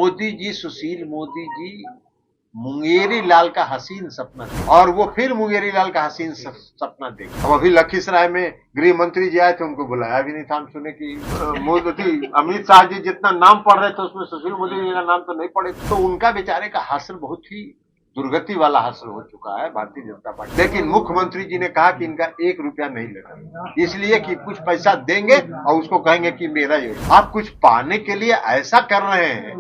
मोदी जी, सुशील मोदी जी मुंगेरी लाल का हसीन सपना, और वो फिर मुंगेरी लाल का हसीन सपना देखे। अब अभी लखीसराय में गृह मंत्री जी आए थे, उनको बुलाया भी नहीं था। हम सुने कि मोदी अमित शाह जी जितना नाम पढ़ रहे थे उसमें सुशील मोदी जी का नाम तो नहीं पढ़े। तो उनका बेचारे का हासिल बहुत ही दुर्गति वाला हासिल हो चुका है भारतीय जनता पार्टी। लेकिन मुख्यमंत्री जी ने कहा कि इनका 1 रुपया नहीं लेना, इसलिए कि कुछ पैसा देंगे और उसको कहेंगे कि मेरा ये। आप कुछ पाने के लिए ऐसा कर रहे हैं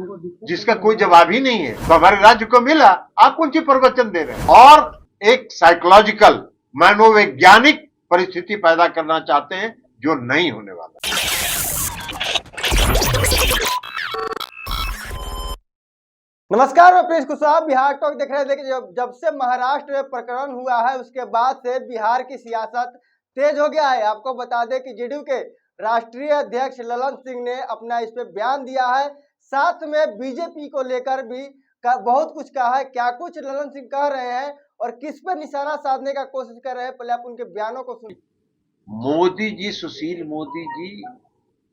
जिसका कोई जवाब ही नहीं है। तो हमारे राज्य को मिला, आप कौन सी प्रवचन दे रहे हैं? और एक साइकोलॉजिकल मनोवैज्ञानिक परिस्थिति पैदा करना चाहते हैं जो नहीं होने वाला। नमस्कार, मैं प्रिंस कुशवाहा, बिहार टॉक देख रहे हैं। देखिए, जब से महाराष्ट्र में प्रकरण हुआ है उसके बाद से बिहार की सियासत तेज हो गया है। आपको बता दें कि जेडीयू के राष्ट्रीय अध्यक्ष ललन सिंह ने अपना इस पे बयान दिया है। साथ में बीजेपी को लेकर भी बहुत कुछ कहा है। क्या कुछ ललन सिंह कह रहे हैं और किस पे निशाना साधने का कोशिश कर रहे हैं, पहले आप उनके बयानों को सुनिए। मोदी जी, सुशील मोदी जी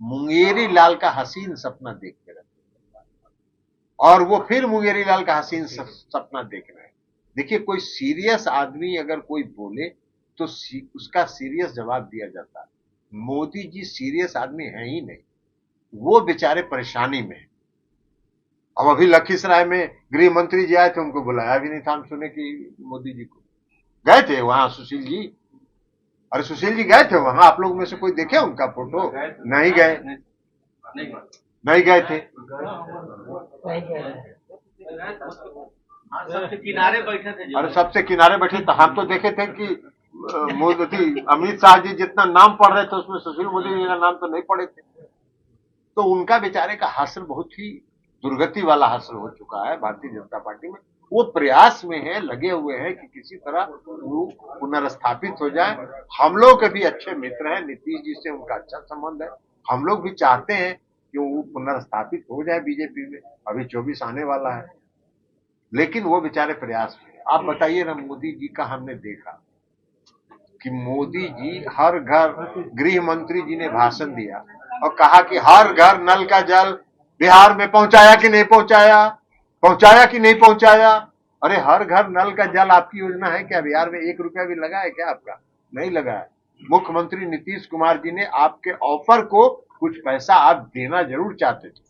मुंगेरी लाल का हसीन सपना देख के रहे, और वो फिर मुंगेरी लाल का हसीन सपना देख रहे हैं। देखिए, कोई सीरियस आदमी अगर कोई बोले तो उसका सीरियस जवाब दिया जाता है। मोदी जी सीरियस आदमी है ही नहीं, वो बेचारे परेशानी में है। अब अभी लखीसराय में गृह मंत्री जी आए थे, उनको बुलाया भी नहीं था। हम सुने कि मोदी जी को गए थे वहां सुशील जी। अरे सुशील जी गए थे वहां, आप लोग में से कोई देखे उनका फोटो? नहीं गए, नहीं गए थे। सबसे किनारे बैठे थे। अरे सबसे किनारे बैठे तो हम तो देखे थे कि मोदी अमित शाह जी जितना नाम पढ़ रहे थे उसमें सुशील मोदी जी का नाम तो नहीं पढ़े थे। तो उनका बेचारे का हासिल बहुत ही दुर्गति वाला हासिल हो चुका है भारतीय जनता पार्टी में। वो प्रयास में है, लगे हुए हैं कि किसी तरह वो पुनर्स्थापित हो जाए। हम लोग के भी अच्छे मित्र हैं, नीतीश जी से उनका अच्छा संबंध है। हम लोग भी चाहते हैं कि वो पुनर्स्थापित हो जाए बीजेपी में। अभी 24 आने वाला है, लेकिन वो बेचारे प्रयास में। आप बताइए ना, मोदी जी का हमने देखा कि मोदी जी हर घर, गृह मंत्री जी ने भाषण दिया और कहा कि हर घर नल का जल बिहार में पहुंचाया कि नहीं पहुंचाया, पहुंचाया कि नहीं पहुंचाया। अरे हर घर नल का जल आपकी योजना है क्या? बिहार में 1 रुपया भी लगा है क्या आपका? नहीं लगा है। मुख्यमंत्री नीतीश कुमार जी ने आपके ऑफर को कुछ पैसा आप देना जरूर चाहते थे,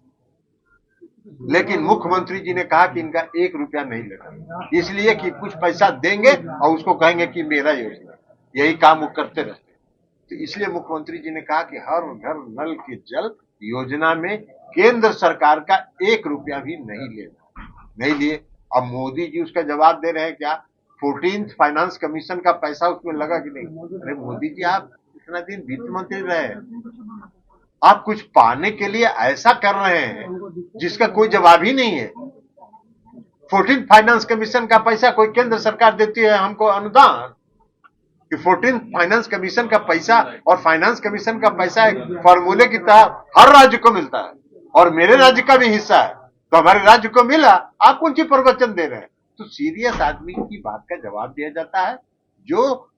लेकिन मुख्यमंत्री जी ने कहा कि इनका 1 रुपया नहीं लेना, इसलिए कि कुछ पैसा देंगे और उसको कहेंगे कि मेरा योजना। यही काम वो करते रहते। तो इसलिए मुख्यमंत्री जी ने कहा कि हर घर नल के जल योजना में केंद्र सरकार का 1 रुपया भी नहीं लेना, नहीं लिए। अब मोदी जी उसका जवाब दे रहे हैं क्या? 14th फाइनेंस कमीशन का पैसा उसमें लगा कि नहीं? अरे मोदी जी, आप इतना दिन वित्त मंत्री रहे, आप कुछ पाने के लिए ऐसा कर रहे हैं जिसका कोई जवाब ही नहीं है। 14th फाइनेंस कमीशन का पैसा कोई केंद्र सरकार देती है हमको अनुदान, कि 14th फाइनेंस कमीशन का पैसा और फाइनेंस कमीशन का पैसा एक फॉर्मूले की तरह हर राज्य को मिलता है और मेरे राज्य का भी हिस्सा है। तो हमारे राज्य को मिला, आप कौन सी प्रवचन दे रहे हैं? तो सीरियस आदमी की बात का जवाब दिया जाता है, जो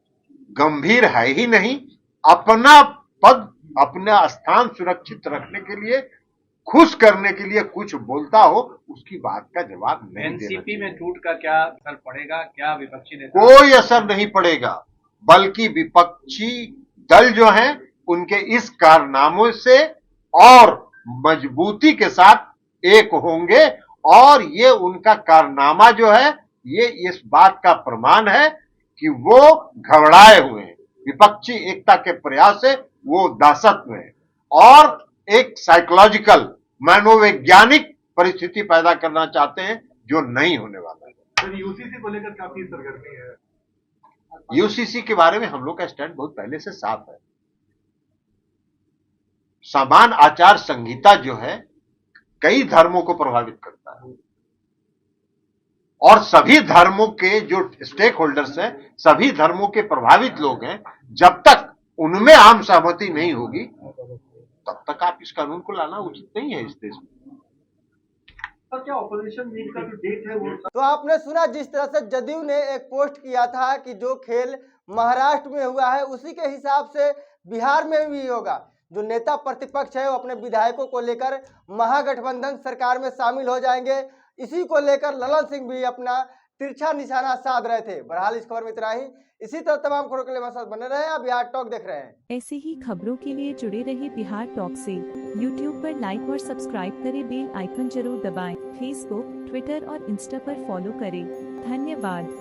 गंभीर है ही नहीं। अपना पद, अपना स्थान सुरक्षित रखने के लिए, खुश करने के लिए कुछ बोलता हो, उसकी बात का जवाब नहीं देना। एनसीपी में टूट का क्या असर पड़ेगा? क्या विपक्षी नेता? कोई असर नहीं पड़ेगा, बल्कि विपक्षी दल जो हैं उनके इस कारनामों से और मजबूती के साथ एक होंगे। और ये उनका कारनामा जो है, ये इस बात का प्रमाण है कि वो घबराए हुए हैं। विपक्षी एकता के प्रयास से वो दहशत में है और एक साइकोलॉजिकल मनोवैज्ञानिक परिस्थिति पैदा करना चाहते हैं जो नहीं होने वाला है। सर, यूसीसी को लेकर काफी सरगर्मी है। यूसीसी के बारे में हम लोग का स्टैंड बहुत पहले से साफ है। समान आचार संहिता जो है कई धर्मों को प्रभावित करता है, और सभी धर्मों के जो स्टेक होल्डर्स हैं, सभी धर्मों के प्रभावित लोग हैं, जब तक उनमें आम सहमति नहीं होगी तब तक आप इस कानून को लाना उचित नहीं है इस देश में। क्या ऑपोजिशन मीट का जो डेट है वो? तो आपने सुना जिस तरह से जदयू ने एक पोस्ट किया था कि जो खेल महाराष्ट्र में हुआ है उसी के हिसाब से बिहार में भी होगा। जो नेता प्रतिपक्ष है वो अपने विधायकों को लेकर महागठबंधन सरकार में शामिल हो जाएंगे। इसी को लेकर ललन सिंह भी अपना तिरछा निशाना साध रहे थे। बहरहाल इस खबर में इतना ही। इसी तरह तमाम खबरों के लिए हमारे साथ बने रहे। आप बिहार टॉक देख रहे हैं। ऐसे ही खबरों के लिए जुड़े रहे बिहार टॉक से। यूट्यूब पर लाइक और सब्सक्राइब करें, बेल आइकन जरूर दबाएं। फेसबुक, ट्विटर और इंस्टा पर फॉलो करें। धन्यवाद।